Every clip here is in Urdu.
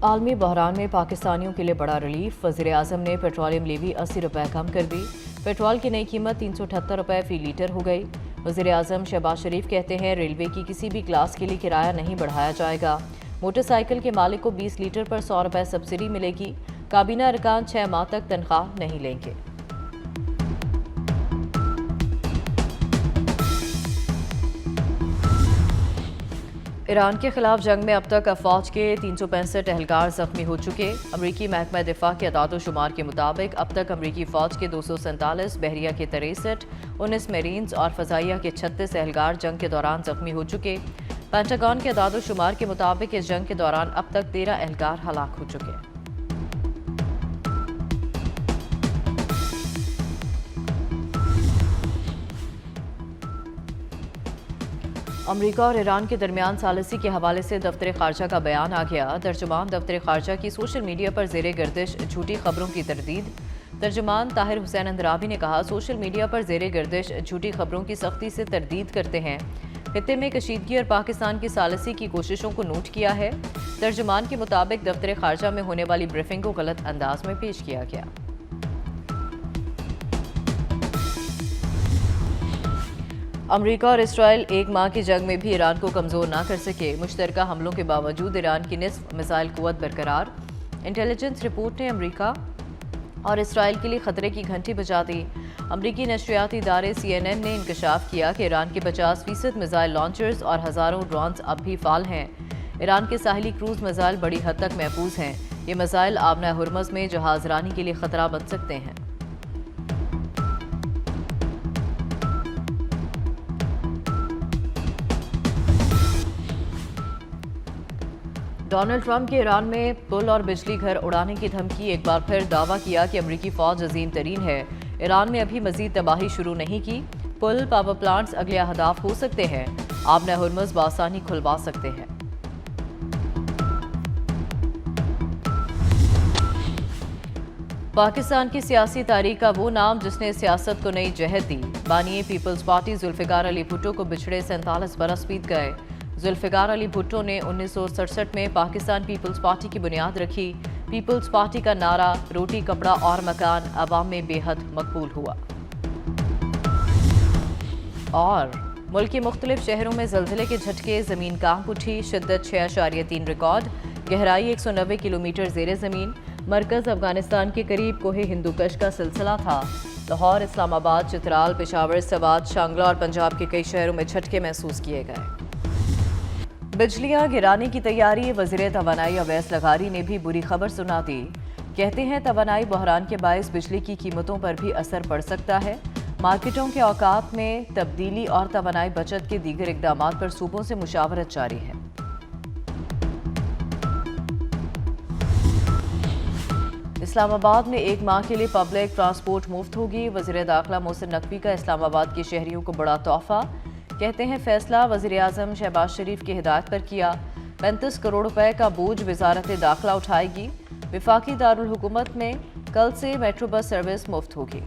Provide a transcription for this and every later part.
عالمی بحران میں پاکستانیوں کے لیے بڑا ریلیف۔ وزیر اعظم نے پیٹرولیم لیوی 80 روپے کم کر دی۔ پیٹرول کی نئی قیمت 378 روپے فی لیٹر ہو گئی۔ وزیر اعظم شہباز شریف کہتے ہیں ریلوے کی کسی بھی کلاس کے لیے کرایہ نہیں بڑھایا جائے گا۔ موٹر سائیکل کے مالک کو 20 لیٹر پر 100 روپے سبسڈی ملے گی۔ کابینہ ارکان 6 ماہ تک تنخواہ نہیں لیں گے۔ ایران کے خلاف جنگ میں اب تک افواج کے 365 اہلکار زخمی ہو چکے۔ امریکی محکمہ دفاع کے اعداد و شمار کے مطابق اب تک امریکی فوج کے 247، بحریہ کے 63، 19 میرینز اور فضائیہ کے 36 اہلکار جنگ کے دوران زخمی ہو چکے۔ پینٹاگون کے اعداد و شمار کے مطابق اس جنگ کے دوران اب تک 13 اہلکار ہلاک ہو چکے۔ امریکہ اور ایران کے درمیان ثالثی کے حوالے سے دفتر خارجہ کا بیان آ گیا۔ ترجمان دفتر خارجہ کی سوشل میڈیا پر زیر گردش جھوٹی خبروں کی تردید۔ ترجمان طاہر حسین اندرابی نے کہا، سوشل میڈیا پر زیر گردش جھوٹی خبروں کی سختی سے تردید کرتے ہیں۔ خطے میں کشیدگی اور پاکستان کی ثالثی کی کوششوں کو نوٹ کیا ہے۔ ترجمان کے مطابق دفتر خارجہ میں ہونے والی بریفنگ کو غلط انداز میں پیش کیا گیا۔ امریکہ اور اسرائیل ایک ماہ کی جنگ میں بھی ایران کو کمزور نہ کر سکے۔ مشترکہ حملوں کے باوجود ایران کی نصف میزائل قوت برقرار۔ انٹیلیجنس رپورٹ نے امریکہ اور اسرائیل کے لیے خطرے کی گھنٹی بجا دی۔ امریکی نشریاتی ادارے CNN نے انکشاف کیا کہ ایران کے 50% میزائل لانچرز اور ہزاروں ڈرونز اب بھی فعال ہیں۔ ایران کے ساحلی کروز میزائل بڑی حد تک محفوظ ہیں۔ یہ میزائل آبنہ ہرمز میں جہاز رانی کے لیے خطرہ بن سکتے ہیں۔ ڈونلڈ ٹرمپ کے ایران میں پل اور بجلی گھر اڑانے کی دھمکی۔ ایک بار پھر دعویٰ کیا کہ امریکی فوج عظیم ترین ہے۔ ایران میں ابھی مزید تباہی شروع نہیں کی۔ پل، پاور پلانٹس اگلے اہداف ہو سکتے ہیں۔ آبنہ ہرمز بآسانی کھلوا سکتے ہیں۔ پاکستان کی سیاسی تاریخ کا وہ نام جس نے سیاست کو نئی جہت دی۔ بانی پیپلز پارٹی ذوالفقار علی بھٹو کو بچھڑے 47 برس بیت گئے۔ ذوالفقار علی بھٹو نے 1967 میں پاکستان پیپلز پارٹی کی بنیاد رکھی۔ پیپلز پارٹی کا نعرہ روٹی کپڑا اور مکان عوام میں بے حد مقبول ہوا۔ اور ملک کے مختلف شہروں میں زلزلے کے جھٹکے، زمین کانپ اٹھی، شدت 6.3 ریکارڈ، گہرائی 190 کلومیٹر زیر زمین۔ مرکز افغانستان کے قریب کوہ ہندوکش کا سلسلہ تھا۔ لاہور، اسلام آباد، چترال، پشاور، سوات، شانگلہ اور پنجاب کے کئی شہروں میں جھٹکے محسوس کیے گئے۔ بجلیاں گرانے کی تیاری۔ وزیر توانائی اویس لغاری نے بھی بری خبر سنا دی۔ کہتے ہیں توانائی بحران کے باعث بجلی کی قیمتوں پر بھی اثر پڑ سکتا ہے۔ مارکیٹوں کے اوقات میں تبدیلی اور توانائی بچت کے دیگر اقدامات پر صوبوں سے مشاورت جاری ہے۔ اسلام آباد میں ایک ماہ کے لیے پبلک ٹرانسپورٹ مفت ہوگی۔ وزیر داخلہ محسن نقوی کا اسلام آباد کے شہریوں کو بڑا تحفہ۔ کہتے ہیں فیصلہ وزیر اعظم شہباز شریف کی ہدایت پر کیا۔ 35 کروڑ روپے کا بوجھ وزارت داخلہ اٹھائے گی۔ وفاقی دارالحکومت میں کل سے میٹرو بس سروس مفت ہوگی۔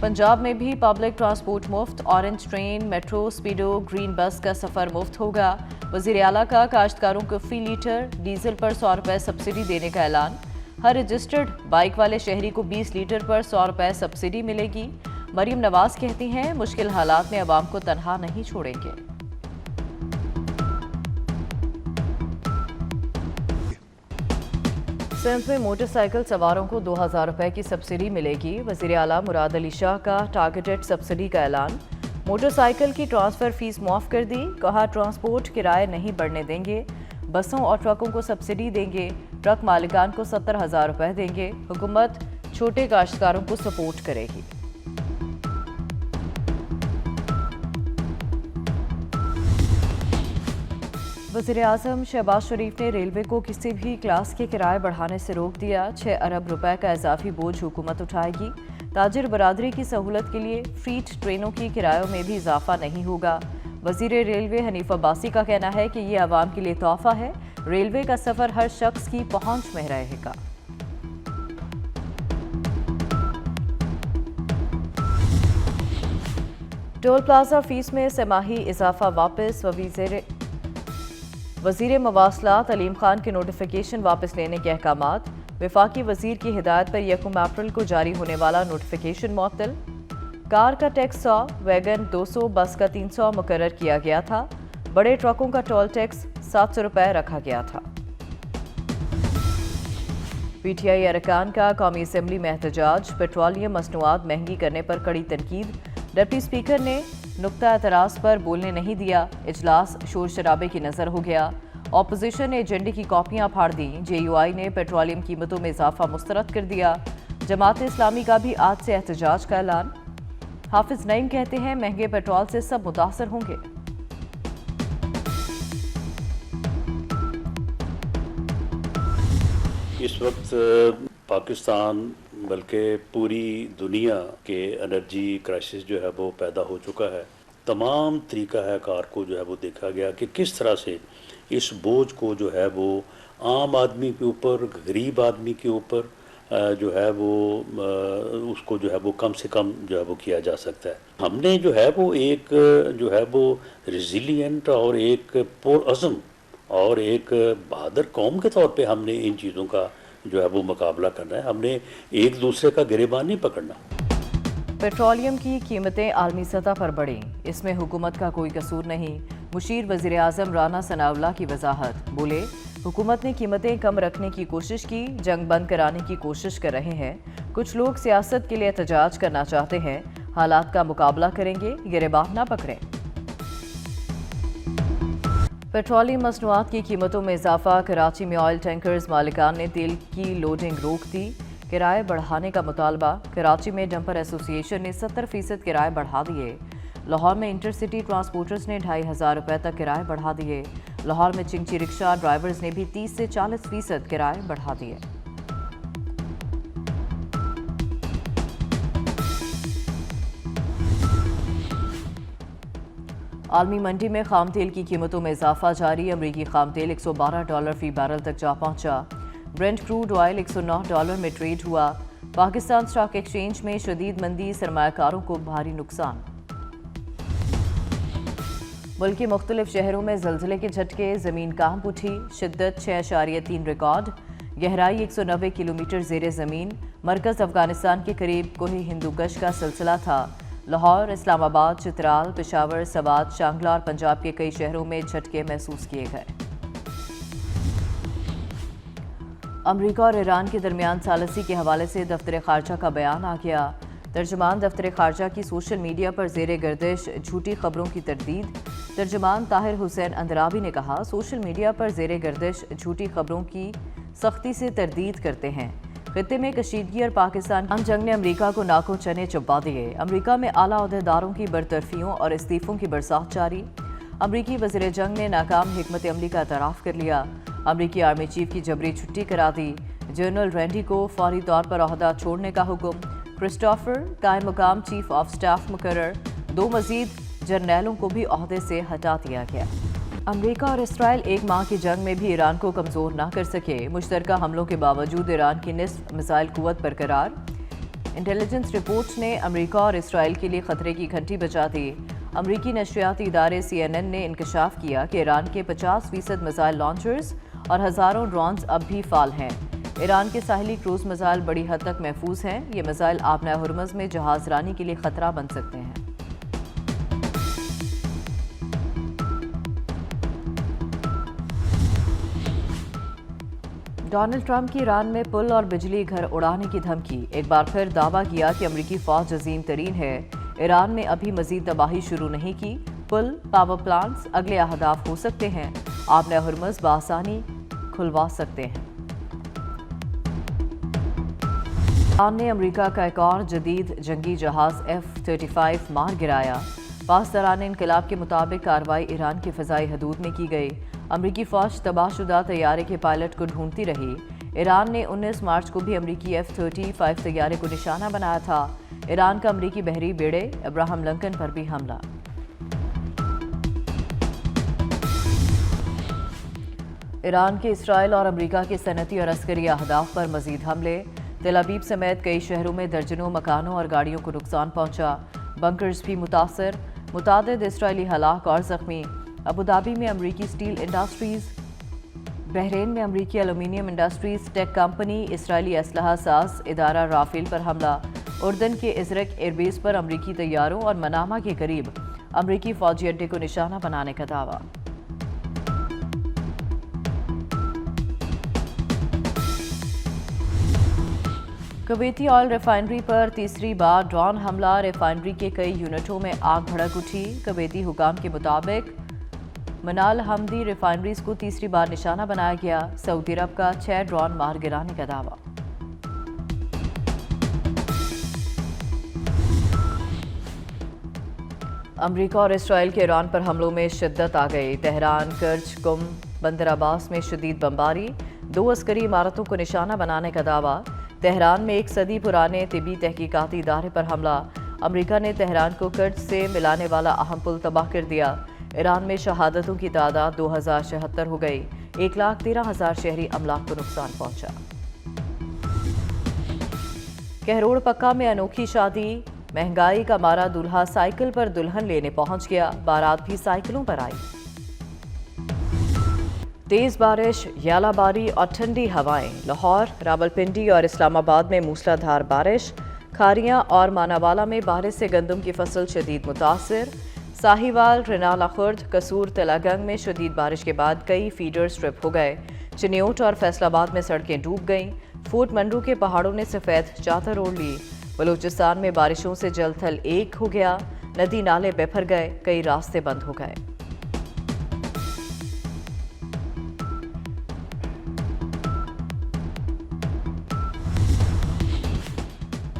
پنجاب میں بھی پبلک ٹرانسپورٹ مفت۔ Orange train, metro, speedo, green بس کا سفر مفت ہوگا۔ وزیر اعلیٰ کا کاشتکاروں کو فی لیٹر ڈیزل پر 100 روپے سبسڈی دینے کا اعلان۔ ہر رجسٹرڈ بائک والے شہری کو 20 لیٹر پر 100 روپے سبسڈی ملے گی۔ مریم نواز کہتی ہیں مشکل حالات میں عوام کو تنہا نہیں چھوڑیں گے۔ سندھ میں موٹر سائیکل سواروں کو 2000 روپے کی سبسڈی ملے گی۔ وزیر اعلیٰ مراد علی شاہ کا ٹارگیٹڈ سبسڈی کا اعلان۔ موٹر سائیکل کی ٹرانسفر فیس معاف کر دی۔ کہا ٹرانسپورٹ کرائے نہیں بڑھنے دیں گے۔ بسوں اور ٹرکوں کو سبسڈی دیں گے۔ ٹرک مالکان کو 70,000 روپے دیں گے۔ حکومت چھوٹے کاشتکاروں کو سپورٹ کرے گی۔ وزیر اعظم شہباز شریف نے ریلوے کو کسی بھی کلاس کے کرائے بڑھانے سے روک دیا۔ 6 ارب روپے کا اضافی بوجھ حکومت اٹھائے گی۔ تاجر برادری کی سہولت کے لیے فریٹ ٹرینوں کی کرایوں میں بھی اضافہ نہیں ہوگا۔ وزیر ریلوے حنیف عباسی کا کہنا ہے کہ یہ عوام کے لیے تحفہ ہے۔ ریلوے کا سفر ہر شخص کی پہنچ میں رہے گا۔ ٹول پلازہ فیس میں سہ ماہی اضافہ واپس۔ وزیر مواصلات علیم خان کے نوٹیفیکیشن واپس لینے کے احکامات، وفاقی وزیر کی ہدایت پر 1 اپریل کو جاری ہونے والا نوٹیفیکیشن معطل۔ کار کا ٹیکس 100، ویگن 200، بس کا 300 مقرر کیا گیا تھا۔ بڑے ٹرکوں کا ٹول ٹیکس 700 روپے رکھا گیا تھا۔ پی ٹی آئی ارکان کا قومی اسمبلی میں احتجاج، پیٹرولیم مصنوعات مہنگی کرنے پر کڑی تنقید۔ ڈپٹی اسپیکر نے نقطہ اعتراض پر بولنے نہیں دیا، اجلاس شور شرابے کی نظر ہو گیا۔ اپوزیشن نے ایجنڈے کی کاپیاں پھاڑ دیں، جے یو آئی نے پیٹرولیم قیمتوں میں اضافہ مسترد کر دیا۔ جماعت اسلامی کا بھی آج سے احتجاج کا اعلان۔ حافظ نعیم کہتے ہیں مہنگے پیٹرول سے سب متاثر ہوں گے۔ اس وقت پاکستان بلکہ پوری دنیا کے انرجی کرائسس جو ہے وہ پیدا ہو چکا ہے۔ تمام طریقہ کار کو جو ہے وہ دیکھا گیا کہ کس طرح سے اس بوجھ کو جو ہے وہ عام آدمی کے اوپر، غریب آدمی کے اوپر جو ہے وہ اس کو جو ہے وہ کم سے کم جو ہے وہ کیا جا سکتا ہے۔ ہم نے جو ہے وہ ایک جو ہے وہ ریزیلینٹ اور ایک پرعزم اور ایک بہادر قوم کے طور پہ ہم نے ان چیزوں کا جو ہے وہ مقابلہ کرنا ہے۔ ہم نے ایک دوسرے کا گریبان نہیں پکڑنا۔ پیٹرولیم کی قیمتیں عالمی سطح پر بڑھیں، اس میں حکومت کا کوئی قصور نہیں۔ مشیر وزیر اعظم رانا ثناء اللہ کی وضاحت، بولے حکومت نے قیمتیں کم رکھنے کی کوشش کی، جنگ بند کرانے کی کوشش کر رہے ہیں۔ کچھ لوگ سیاست کے لیے احتجاج کرنا چاہتے ہیں، حالات کا مقابلہ کریں گے، گریبان نہ پکڑیں۔ پیٹرولیم مصنوعات کی قیمتوں میں اضافہ، کراچی میں آئل ٹینکرز مالکان نے تیل کی لوڈنگ روک دی، کرائے بڑھانے کا مطالبہ۔ کراچی میں ڈمپر ایسوسی ایشن نے 70% کرائے بڑھا دیے۔ لاہور میں انٹر سٹی ٹرانسپورٹرز نے 2500 روپے تک کرائے بڑھا دیے۔ لاہور میں چنگچی رکشہ ڈرائیورز نے بھی 30 سے 40% کرائے بڑھا دیے۔ عالمی منڈی میں خام تیل کی قیمتوں میں اضافہ جاری، امریکی خام تیل $112 فی بیرل تک جا پہنچا۔ برنٹ کروڈ آئل $109 میں ٹریڈ ہوا۔ پاکستان اسٹاک ایکسچینج میں شدید مندی، سرمایہ کاروں کو بھاری نقصان۔ ملک کے مختلف شہروں میں زلزلے کے جھٹکے، زمین کانپ اٹھی، شدت 6.3 ریکارڈ، گہرائی 190 کلومیٹر زیر زمین، مرکز افغانستان کے قریب کوہ ہندوکش کا سلسلہ تھا۔ لاہور، اسلام آباد، چترال، پشاور، سوات، شانگلہ اور پنجاب کے کئی شہروں میں جھٹکے محسوس کیے گئے۔ امریکہ اور ایران کے درمیان ثالثی کے حوالے سے دفتر خارجہ کا بیان آ گیا۔ ترجمان دفتر خارجہ کی سوشل میڈیا پر زیر گردش جھوٹی خبروں کی تردید۔ ترجمان طاہر حسین اندرابی نے کہا، سوشل میڈیا پر زیر گردش جھوٹی خبروں کی سختی سے تردید کرتے ہیں۔ خطے میں کشیدگی اور پاکستان کی جنگ نے امریکہ کو ناکوں چنے چبا دیے۔ امریکہ میں اعلیٰ عہدیداروں کی برطرفیوں اور استعفوں کی برسات جاری۔ امریکی وزیر جنگ نے ناکام حکمت عملی کا اعتراف کر لیا۔ امریکی آرمی چیف کی جبری چھٹی کرا دی۔ جنرل رینڈی کو فوری طور پر عہدہ چھوڑنے کا حکم۔ کرسٹوفر قائم مقام چیف آف سٹاف مقرر۔ 2 مزید جرنیلوں کو بھی عہدے سے ہٹا دیا گیا۔ امریکہ اور اسرائیل ایک ماہ کی جنگ میں بھی ایران کو کمزور نہ کر سکے، مشترکہ حملوں کے باوجود ایران کی نصف میزائل قوت برقرار۔ انٹیلیجنس رپورٹس نے امریکہ اور اسرائیل کے لیے خطرے کی گھنٹی بجا دی۔ امریکی نشریاتی ادارے CNN نے انکشاف کیا کہ ایران کے 50% میزائل لانچرز اور ہزاروں ڈرونز اب بھی فعال ہیں۔ ایران کے ساحلی کروز میزائل بڑی حد تک محفوظ ہیں۔ یہ میزائل آبنۂ ہرمز میں جہاز رانی کے لیے خطرہ بن سکتے ہیں۔ ڈونلڈ ٹرمپ کی ایران میں پل اور بجلی گھر اڑانے کی دھمکی، ایک بار پھر دعویٰ کیا کہ امریکی فوج عظیم ترین ہے۔ ایران میں ابھی مزید تباہی شروع نہیں کی۔ پل، پاور پلانٹس اگلے اہداف ہو سکتے ہیں، آبنۂ ہرمز بآسانی کھلوا سکتے ہیں۔ ایران نے امریکہ کا ایک اور جدید جنگی جہاز F-35 مار گرایا۔ پاسداران انقلاب کے مطابق کارروائی ایران کی فضائی حدود میں کی گئی۔ امریکی فوج تباہ شدہ طیارے کے پائلٹ کو ڈھونڈتی رہی۔ ایران نے 19 مارچ کو بھی امریکی F-35 طیارے کو نشانہ بنایا تھا۔ ایران کا امریکی بحری بیڑے ابراہم لنکن پر بھی حملہ۔ ایران کے اسرائیل اور امریکہ کے صنعتی اور عسکری اہداف پر مزید حملے۔ تل ابیب سمیت کئی شہروں میں درجنوں مکانوں اور گاڑیوں کو نقصان پہنچا۔ بنکرز بھی متاثر، متعدد اسرائیلی ہلاک اور زخمی۔ ابوظہبی میں امریکی سٹیل انڈسٹریز، بحرین میں امریکی ایلومینیم انڈسٹریز ٹیک کمپنی، اسرائیلی اسلحہ ساز ادارہ رافیل پر حملہ، اردن کے ازرق ایئر بیس پر امریکی طیاروں اور منامہ کے قریب امریکی فوجی اڈے کو نشانہ بنانے کا دعویٰ۔ کویتی آئل ریفائنری پر تیسری بار ڈرون حملہ، ریفائنری کے کئی یونٹوں میں آگ بھڑک اٹھی۔ کویتی حکام کے مطابق منال حمدی ریفائنریز کو تیسری بار نشانہ بنایا گیا۔ سعودی عرب کا 6 ڈرون مار گرانے کا دعویٰ۔ امریکہ اور اسرائیل کے ایران پر حملوں میں شدت آ گئی۔ تہران، کرچ، قم، بندر عباس میں شدید بمباری، 2 عسکری عمارتوں کو نشانہ بنانے کا دعویٰ۔ تہران میں 1 صدی پرانے طبی تحقیقاتی ادارے پر حملہ، امریکہ نے تہران کو کرچ سے ملانے والا اہم پل تباہ کر دیا۔ ایران میں شہادتوں کی تعداد 2076 ہو گئی، 1,13,000 شہری املاک کو نقصان پہنچا۔ کہروڑ پکا میں انوکھی شادی، مہنگائی کا مارا دولہا سائیکل پر دلہن لینے پہنچ گیا، بارات بھی سائیکلوں پر آئی۔ تیز بارش، یالہ باری اور ٹھنڈی ہوائیں، لاہور، راولپنڈی اور اسلام آباد میں موسلا دھار بارش، کھاریاں اور ماناوالا میں بارش سے گندم کی فصل شدید متاثر۔ ساہیوال، رنالہ خرد، قصور، تلہ گنگ میں شدید بارش کے بعد کئی فیڈر سٹرپ ہو گئے۔ چنیوٹ اور فیصل آباد میں سڑکیں ڈوب گئیں۔ فورٹ منرو کے پہاڑوں نے سفید چادر اوڑھ لی۔ بلوچستان میں بارشوں سے جل تھل ایک ہو گیا، ندی نالے بہر گئے، کئی راستے بند ہو گئے۔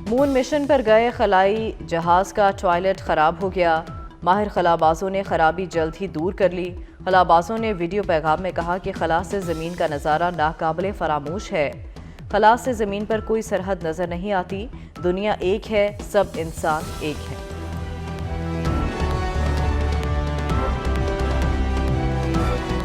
مون مشن پر گئے خلائی جہاز کا ٹوائلٹ خراب ہو گیا، ماہر خلابازوں نے خرابی جلد ہی دور کر لی۔ خلابازوں نے ویڈیو پیغام میں کہا کہ خلا سے زمین کا نظارہ ناقابل فراموش ہے۔ خلا سے زمین پر کوئی سرحد نظر نہیں آتی، دنیا ایک ہے، سب انسان ایک ہیں۔